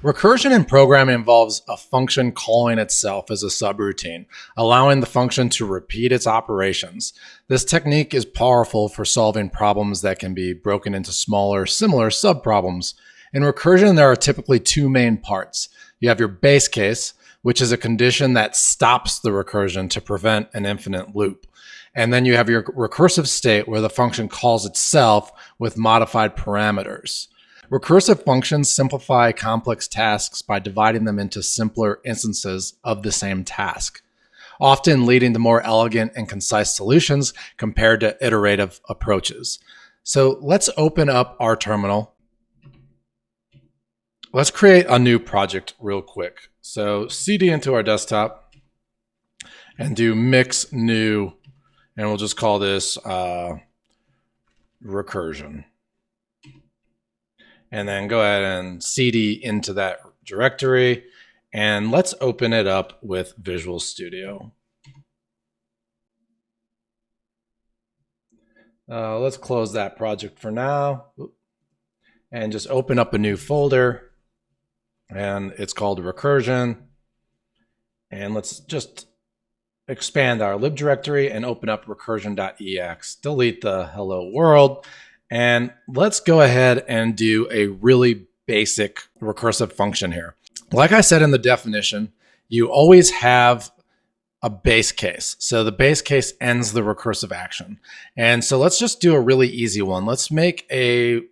Recursion in programming involves a function calling itself as a subroutine, allowing the function to repeat its operations. This technique is powerful for solving problems that can be broken into smaller, similar subproblems. In recursion, there are typically two main parts. You have your base case, which is a condition that stops the recursion to prevent an infinite loop. And then you have your recursive state where the function calls itself with modified parameters. Recursive functions simplify complex tasks by dividing them into simpler instances of the same task, often leading to more elegant and concise solutions compared to iterative approaches. So let's open up our terminal. Let's create a new project real quick. So cd into our desktop and do mix new, and we'll just call this recursion. And then go ahead and cd into that directory, and let's open it up with Visual Studio. Let's close that project for now and just open up a new folder, and it's called recursion. And let's just expand our lib directory and open up recursion.ex, delete the hello world. And let's go ahead and do a really basic recursive function here. Like I said in the definition, you always have a base case. So the base case ends the recursive action. And so let's just do a really easy one. Let's make recursive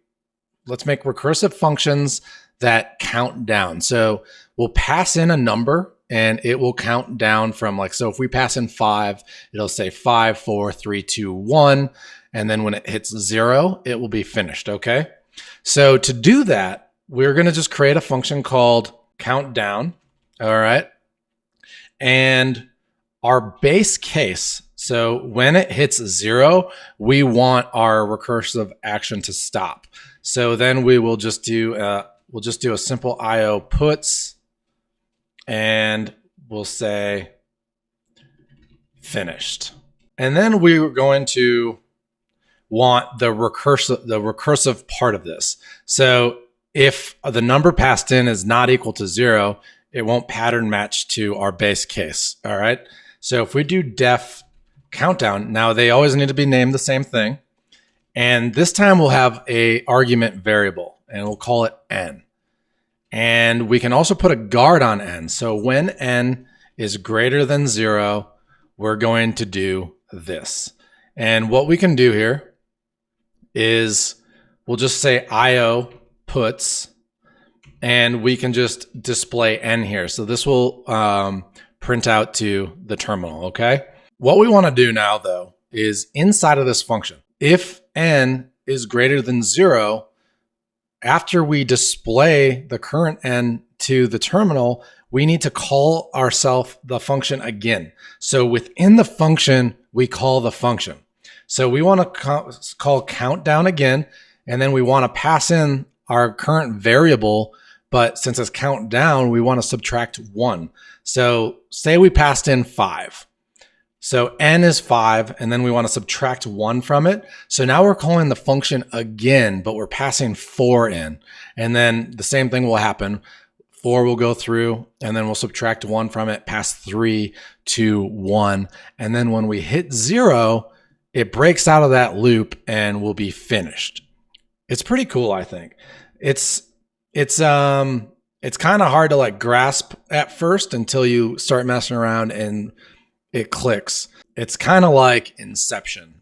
functions that count down. So we'll pass in a number and it will count down from, like, so if we pass in 5, it'll say 5, 4, 3, 2, 1. And then when it hits 0, it will be finished, okay? So to do that, we're gonna just create a function called countdown, all right? And our base case, so when it hits 0, we want our recursive action to stop. So then we will just do, a simple IO puts, and we'll say finished. And then we're going to want the recursive part of this. So if the number passed in is not equal to 0, it won't pattern match to our base case. All right. So if we do def countdown, now they always need to be named the same thing. And this time we'll have a argument variable and we'll call it n. And we can also put a guard on n. So when n is greater than 0, we're going to do this. And what we can do here is we'll just say IO puts, and we can just display n here. So this will print out to the terminal, okay? What we want to do now, though, is inside of this function, if n is greater than 0, after we display the current n to the terminal, we need to call ourselves the function again. So within the function, we call the function. So we want to call countdown again, and then we want to pass in our current variable, but since it's countdown, we want to subtract 1. So say we passed in 5. So n is 5, and then we want to subtract 1 from it. So now we're calling the function again, but we're passing 4 in. And then the same thing will happen. 4 will go through, and then we'll subtract 1 from it, pass 3, 2, 1. And then when we hit 0, it breaks out of that loop and will be finished. It's pretty cool, I think. It's kind of hard to like grasp at first until you start messing around and it clicks. It's kind of like Inception.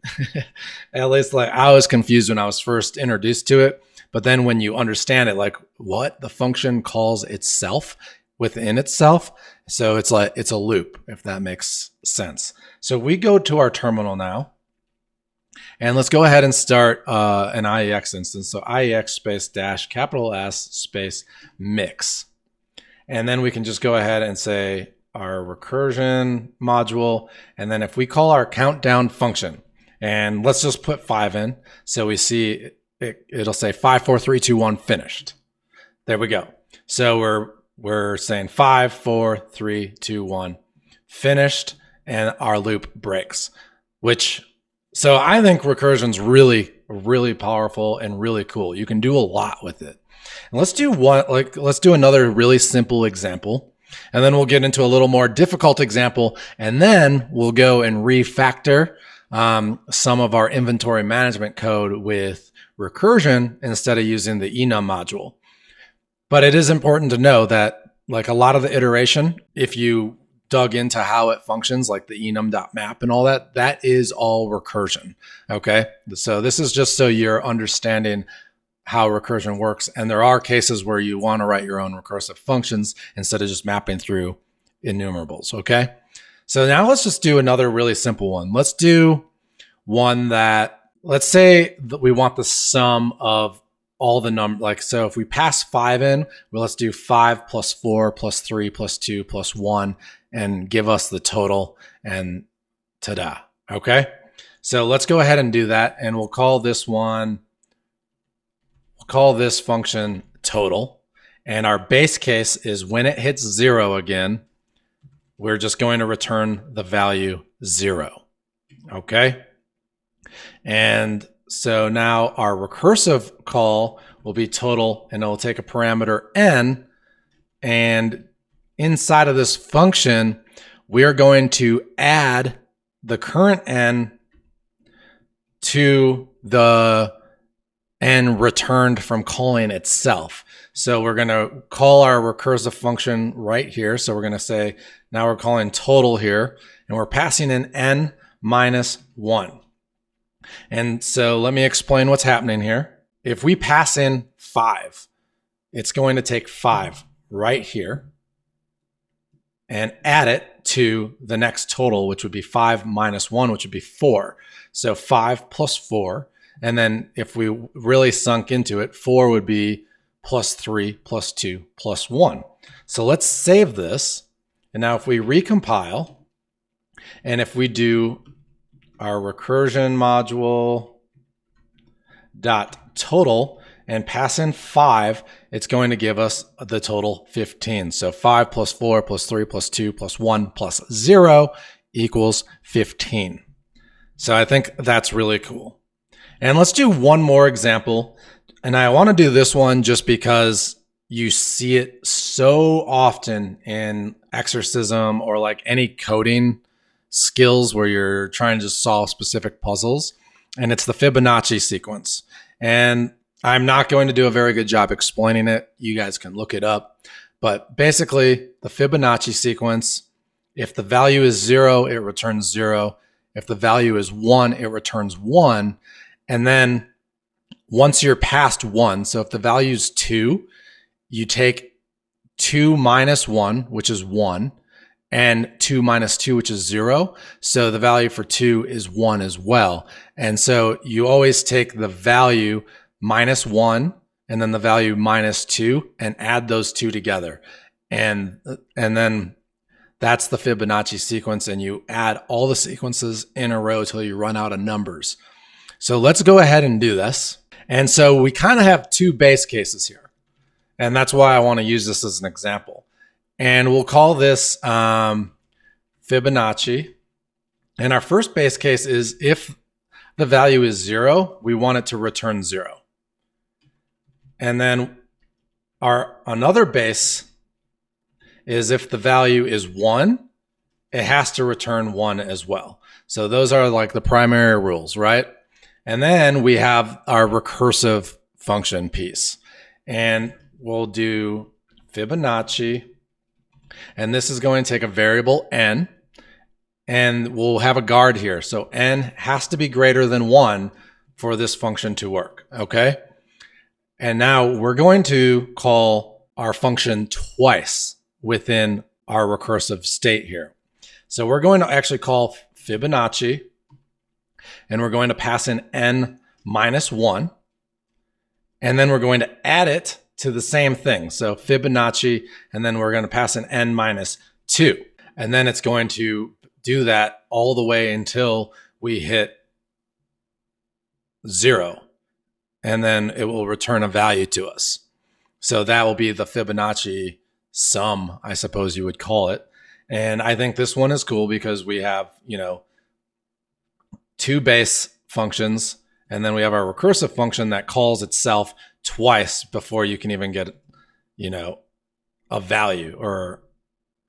At least like I was confused when I was first introduced to it. But then when you understand it, like what the function calls itself within itself. So it's like, it's a loop, if that makes sense. So we go to our terminal now. And let's go ahead and start an IEX instance. So IEX space dash capital S space mix. And then we can just go ahead and say our recursion module. And then if we call our countdown function, and let's just put 5 in. So we see it'll say 5, 4, 3, 2, 1, finished. There we go. So we're saying 5, 4, 3, 2, 1, finished, and our loop breaks, so I think recursion's really really powerful and really cool. You can do a lot with it. And let's do another really simple example. And then we'll get into a little more difficult example. And then we'll go and refactor some of our inventory management code with recursion instead of using the enum module. But it is important to know that like a lot of the iteration, if you dug into how it functions, like the Enum.map and all that, that is all recursion. Okay. So this is just so you're understanding how recursion works. And there are cases where you want to write your own recursive functions instead of just mapping through enumerables. Okay. So now let's just do another really simple one. Let's do one that, let's say that we want the sum of all the numbers. Like, so if we pass 5 in, well, let's do 5 plus 4 plus 3 plus 2 plus 1 and give us the total, and ta-da. Okay. So let's go ahead and do that. And we'll call this one, we'll call this function total. And our base case is when it hits 0 again, we're just going to return the value 0. Okay. And so now our recursive call will be total, and it will take a parameter n, and inside of this function, we are going to add the current n to the n returned from calling itself. So we're going to call our recursive function right here. So we're going to say, now we're calling total here, and we're passing in n minus 1. And so let me explain what's happening here. If we pass in 5, it's going to take 5 right here and add it to the next total, which would be 5 minus 1, which would be 4. So 5 plus 4. And then if we really sunk into it, 4 would be plus 3 plus 2 plus 1. So let's save this. And now if we recompile, and if we do our recursion module dot total and pass in 5, it's going to give us the total 15. So 5 plus 4 plus 3 plus 2 plus 1 plus 0 equals 15. So I think that's really cool. And let's do one more example. And I want to do this one just because you see it so often in exorcism or like any coding skills where you're trying to solve specific puzzles, and it's the Fibonacci sequence. And I'm not going to do a very good job explaining it. You guys can look it up. But basically, the Fibonacci sequence, if the value is 0, it returns 0. If the value is 1, it returns 1. And then once you're past 1, so if the value is 2, you take 2 minus 1, which is 1, and 2 minus 2, which is 0. So the value for 2 is 1 as well. And so you always take the value minus 1 and then the value minus 2 and add those two together. And then that's the Fibonacci sequence, and you add all the sequences in a row till you run out of numbers. So let's go ahead and do this. And so we kind of have two base cases here. And that's why I want to use this as an example. And we'll call this Fibonacci. And our first base case is if the value is 0, we want it to return 0. And then our another base is if the value is 1, it has to return 1 as well. So those are like the primary rules, right? And then we have our recursive function piece. And we'll do Fibonacci. And this is going to take a variable n, and we'll have a guard here. So n has to be greater than 1 for this function to work, okay? And now we're going to call our function twice within our recursive state here. So we're going to actually call Fibonacci, and we're going to pass in n minus 1, and then we're going to add it to the same thing. So Fibonacci, and then we're going to pass in n minus 2. And then it's going to do that all the way until we hit 0. And then it will return a value to us. So that will be the Fibonacci sum, I suppose you would call it. And I think this one is cool because we have, two base functions And then we have our recursive function that calls itself twice before you can even get, you know, a value or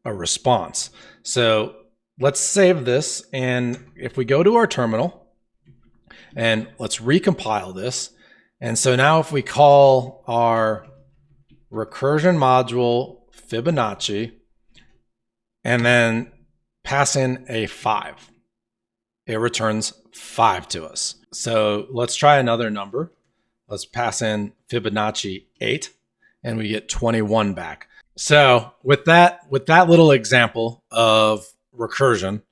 a response. So let's save this. And if we go to our terminal and let's recompile this. And so now if we call our recursion module Fibonacci and then pass in a 5, it returns 5 to us. So let's try another number. Let's pass in Fibonacci 8 and we get 21 back. So with that little example of recursion,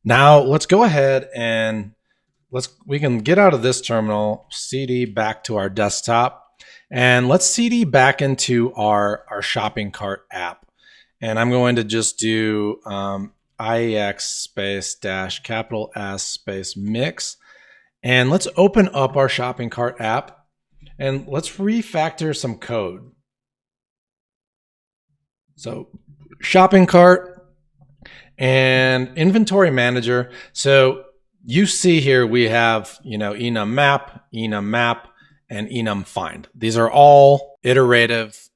now let's go ahead and we can get out of this terminal, CD back to our desktop, and let's CD back into our shopping cart app. And I'm going to just do IEX space dash capital S space mix. And let's open up our shopping cart app and let's refactor some code. So shopping cart and inventory manager. So you see here we have, you know, Enum.map, Enum.map, and Enum.find. These are all iterative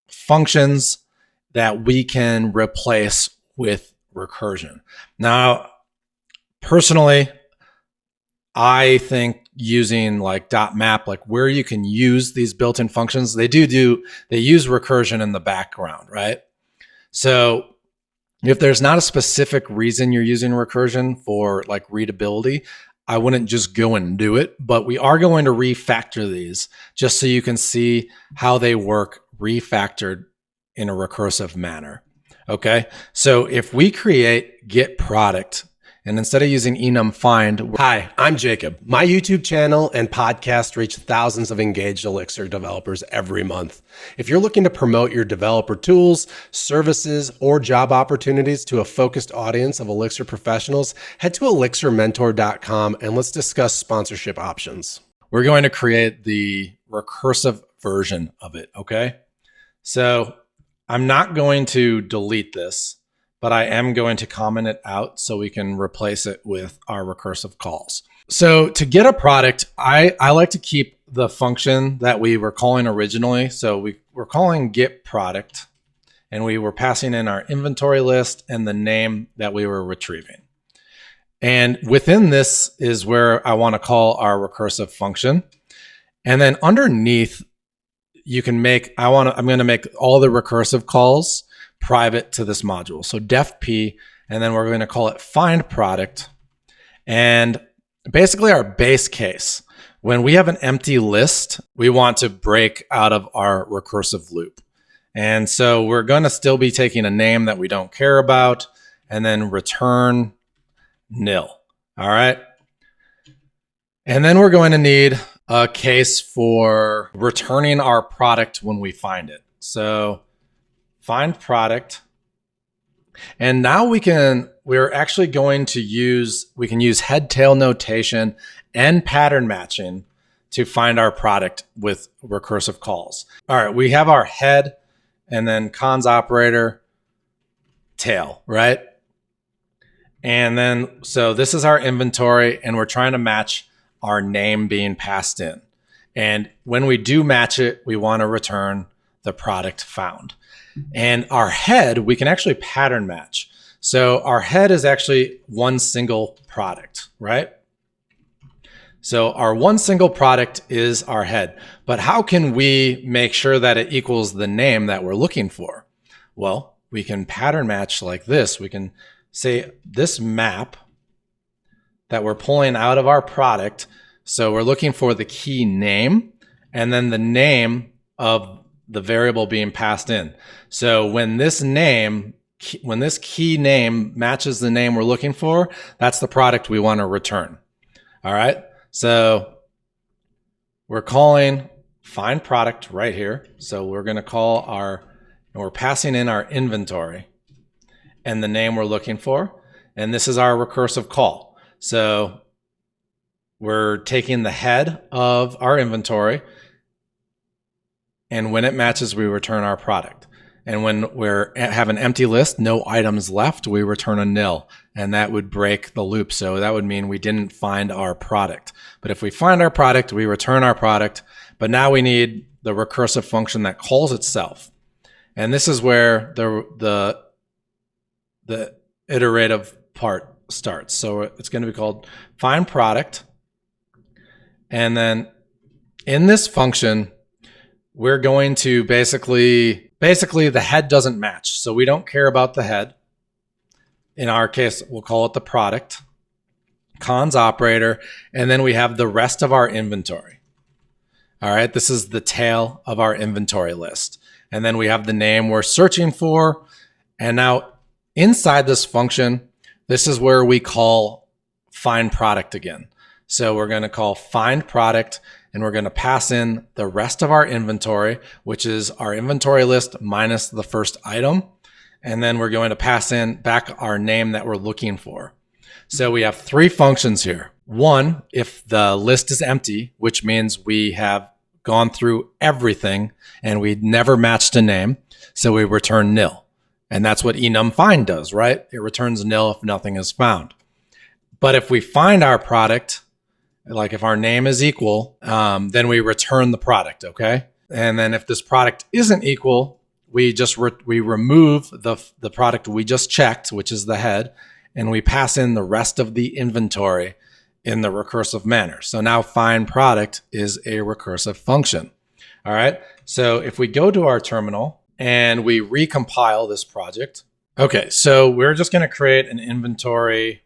functions that we can replace with recursion. Now, personally, I think using like .map, like where you can use these built-in functions, they use recursion in the background, right? So if there's not a specific reason you're using recursion for like readability, I wouldn't just go and do it, but we are going to refactor these just so you can see how they work refactored in a recursive manner. Okay. So if we create get product, and instead of using Enum.find, hi, I'm Jacob. My YouTube channel and podcast reach thousands of engaged Elixir developers every month. If you're looking to promote your developer tools, services, or job opportunities to a focused audience of Elixir professionals, head to elixirmentor.com and let's discuss sponsorship options. We're going to create the recursive version of it. Okay. So I'm not going to delete this, but I am going to comment it out so we can replace it with our recursive calls. So to get a product, I like to keep the function that we were calling originally. So we were calling get product, and we were passing in our inventory list and the name that we were retrieving. And within this is where I want to call our recursive function. And then underneath, you can make, I'm going to make all the recursive calls private to this module. So def p, and then we're going to call it find product. And basically our base case, when we have an empty list, we want to break out of our recursive loop. And so we're going to still be taking a name that we don't care about and then return nil. All right. And then we're going to need a case for returning our product when we find it. So find product. And now we're actually going to we can use head tail notation and pattern matching to find our product with recursive calls. All right, we have our head and then cons operator tail, right? And then, so this is our inventory and we're trying to match our name being passed in. And when we do match it, we want to return the product found. And our head, we can actually pattern match. So our head is actually one single product, right? So our one single product is our head. But how can we make sure that it equals the name that we're looking for? Well, we can pattern match like this. We can say this map that we're pulling out of our product. So we're looking for the key name and then the name of the variable being passed in. So when this key name matches the name we're looking for, that's the product we want to return. All right. So we're calling find product right here. So we're going to call and we're passing in our inventory and the name we're looking for. And this is our recursive call. So we're taking the head of our inventory, and when it matches, we return our product. And when we're have an empty list, no items left, we return a nil. And that would break the loop. So that would mean we didn't find our product. But if we find our product, we return our product. But now we need the recursive function that calls itself. And this is where the iterative part starts. So it's going to be called find product. And then in this function, we're going to basically the head doesn't match. So we don't care about the head. In our case, we'll call it the product, cons operator, and then we have the rest of our inventory. All right, this is the tail of our inventory list. And then we have the name we're searching for. And now inside this function, this is where we call find product again. So we're going to call find product, and we're going to pass in the rest of our inventory, which is our inventory list minus the first item. And then we're going to pass in back our name that we're looking for. So we have three functions here. One, if the list is empty, which means we have gone through everything and we never matched a name, so we return nil. And that's what enum find does, right? It returns nil if nothing is found. But if we find our product, like if our name is equal, then we return the product, okay? And then if this product isn't equal, we remove the product we just checked, which is the head, and we pass in the rest of the inventory in the recursive manner. So now find product is a recursive function. All right. So if we go to our terminal and we recompile this project. Okay. So we're just going to create an inventory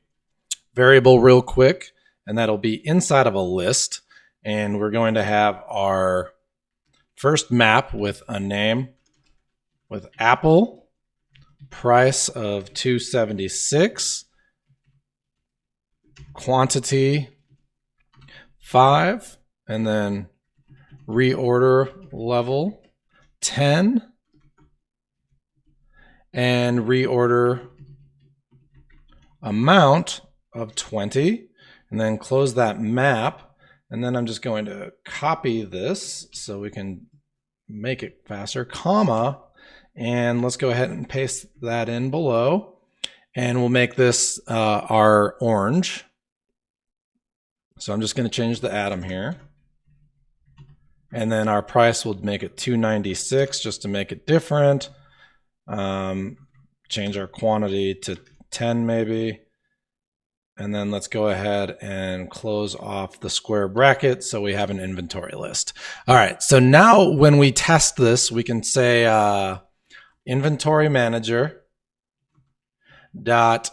variable real quick, and that'll be inside of a list. And we're going to have our first map with a name with Apple, price of $276, quantity 5, and then reorder level 10, and reorder amount of 20, and then close that map. And then I'm just going to copy this so we can make it faster, comma, and let's go ahead and paste that in below. And we'll make this our orange. So I'm just going to change the atom here. And then our price, will make it $296 just to make it different. Change our quantity to 10 maybe. And then let's go ahead and close off the square bracket so we have an inventory list. All right, so now when we test this, we can say inventory manager dot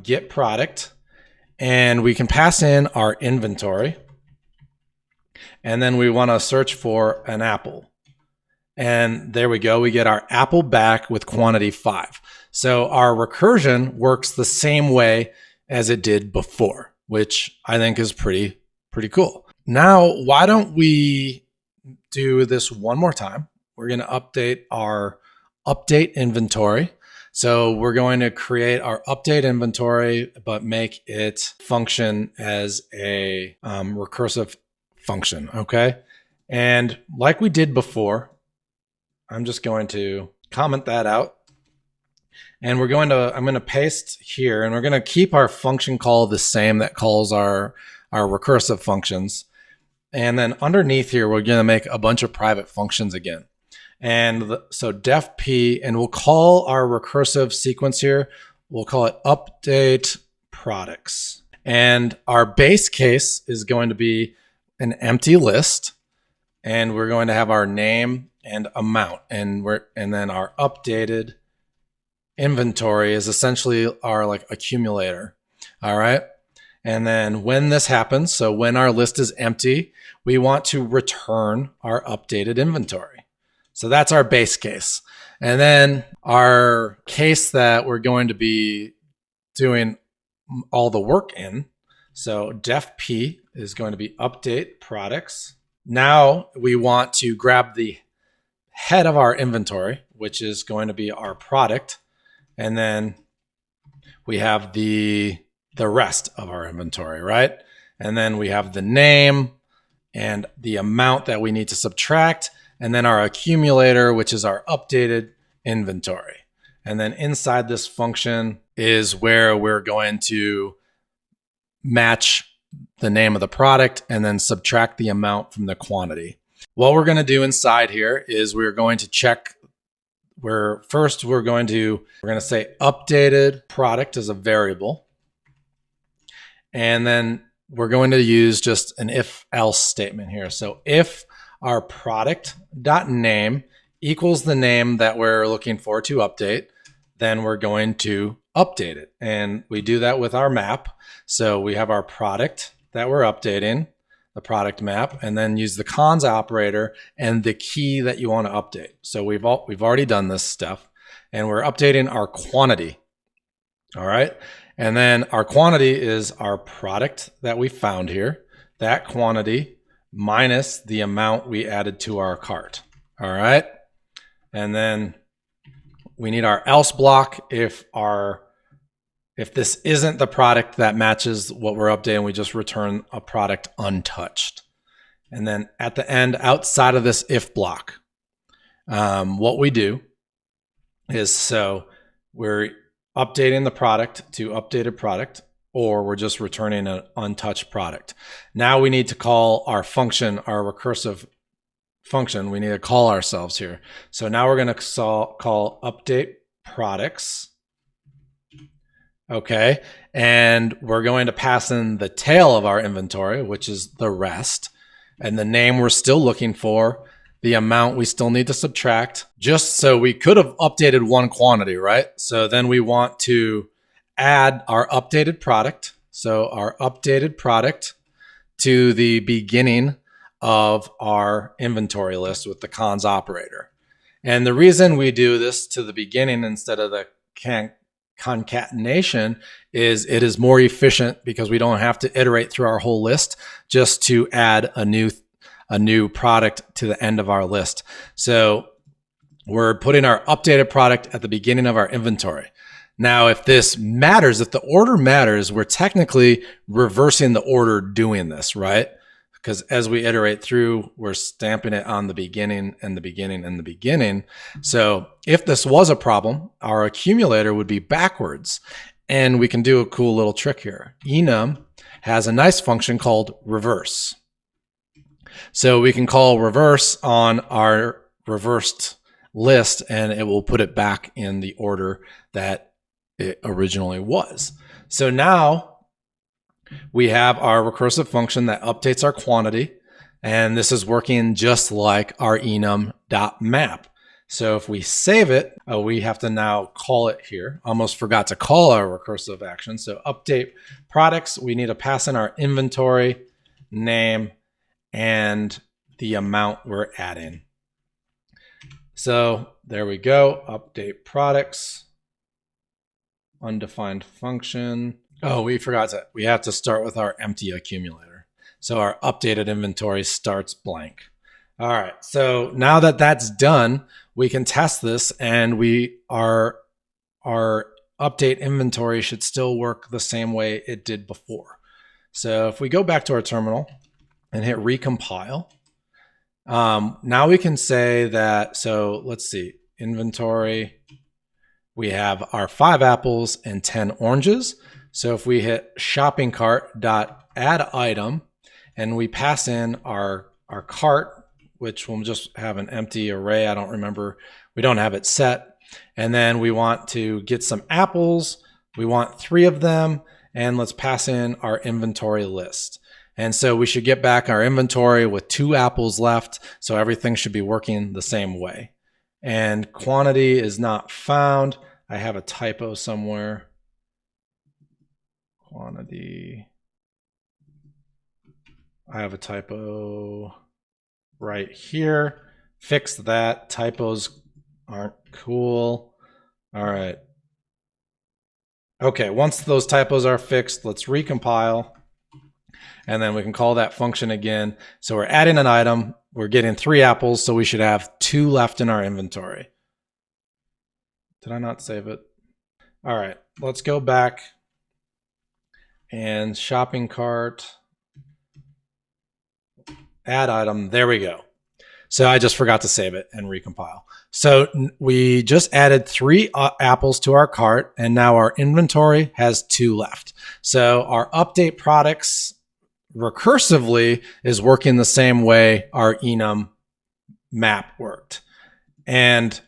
get product, and we can pass in our inventory, and then we want to search for an apple, and there we go, we get our apple back with quantity 5. So our recursion works the same way as it did before, which I think is pretty cool. Now, why don't we do this one more time? We're going to update our update inventory. So we're going to create our update inventory, but make it function as a recursive function, okay? And like we did before, I'm just going to comment that out. And I'm going to paste here, and we're going to keep our function call the same that calls our recursive functions. And then underneath here, we're going to make a bunch of private functions again. And so def p, and we'll call our recursive sequence here, we'll call it update products. And our base case is going to be an empty list, and we're going to have our name and amount, and then our updated inventory is essentially our like accumulator. All right. And then when this happens, so when our list is empty, we want to return our updated inventory. So that's our base case. And then our case that we're going to be doing all the work in. So def p is going to be update products. Now we want to grab the head of our inventory, which is going to be our product. And then we have the rest of our inventory, right? And then we have the name and the amount that we need to subtract. and then our accumulator, which is our updated inventory. And then inside this function is where we're going to match the name of the product and then subtract the amount from the quantity. What we're going to do inside here is we're going to check we're going to say updated product as a variable. And then we're going to use just an if else statement here. So if our product.name equals the name that we're looking for to update, then we're going to update it. And we do that with our map. So we have our product that we're updating, the product map, and then use the cons operator and the key that you want to update. So we've already done this stuff, and we're updating our quantity. All right. And then our quantity is our product that we found here, that quantity minus the amount we added to our cart. All right. And then we need our else block if this isn't the product that matches what we're updating, we just return a product untouched. And then at the end, outside of this if block, what we do is, so we're updating the product to updated product, or we're just returning an untouched product. Now we need to call our function, our recursive function. We need to call ourselves here. So now we're going to call update products. Okay, and we're going to pass in the tail of our inventory, which is the rest, and the name we're still looking for, the amount we still need to subtract, just so we could have updated one quantity, right? So then we want to add our updated product. So our updated product to the beginning of our inventory list with the cons operator. And the reason we do this to the beginning instead of the concatenation is it is more efficient because we don't have to iterate through our whole list just to add a new product to the end of our list. So we're putting our updated product at the beginning of our inventory. Now, if this matters, if the order matters, we're technically reversing the order doing this, right? Because as we iterate through, we're stamping it on the beginning and the beginning and the beginning. So if this was a problem, our accumulator would be backwards. And we can do a cool little trick here. Enum has a nice function called reverse. So we can call reverse on our reversed list, and it will put it back in the order that it originally was. So now we have our recursive function that updates our quantity, and this is working just like our Enum.map. So if we save it, we have to now call it here. Almost forgot to call our recursive action. So update products, we need to pass in our inventory name and the amount we're adding. So there we go, update products, undefined function. Oh, we forgot that we have to start with our empty accumulator. So our updated inventory starts blank. All right, so now that that's done, we can test this, and our update inventory should still work the same way it did before. So if we go back to our terminal and hit recompile, now we can say that, so let's see, inventory, we have our 5 apples and 10 oranges. So if we hit shopping cart dot add item and we pass in our cart, which will just have an empty array, I don't remember, we don't have it set. And then we want to get some apples, we want 3 of them, and let's pass in our inventory list. And so we should get back our inventory with 2 apples left, so everything should be working the same way. And quantity is not found. I have a typo somewhere. Quantity. I have a typo right here. Fix that. Typos aren't cool. All right. Okay, once those typos are fixed, let's recompile. And then we can call that function again. So we're adding an item. We're getting 3 apples, so we should have 2 left in our inventory. Did I not save it? All right, let's go back. And shopping cart, add item, there we go. So I just forgot to save it and recompile. So we just added 3 apples to our cart, and now our inventory has 2 left. So our update products recursively is working the same way our Enum.map worked. And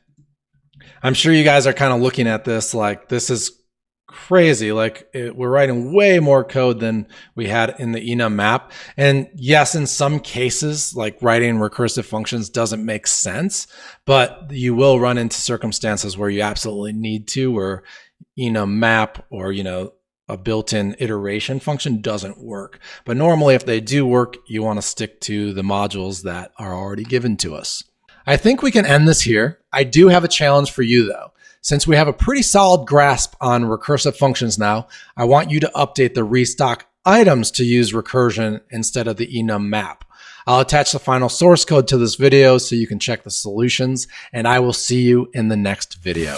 I'm sure you guys are kind of looking at this like, this is crazy. Like we're writing way more code than we had in the Enum.map. And yes, in some cases, like writing recursive functions doesn't make sense, but you will run into circumstances where you absolutely need to, where Enum.map or, a built-in iteration function doesn't work. But normally if they do work, you want to stick to the modules that are already given to us. I think we can end this here. I do have a challenge for you though. Since we have a pretty solid grasp on recursive functions now, I want you to update the restock items to use recursion instead of the Enum.map. I'll attach the final source code to this video so you can check the solutions, and I will see you in the next video.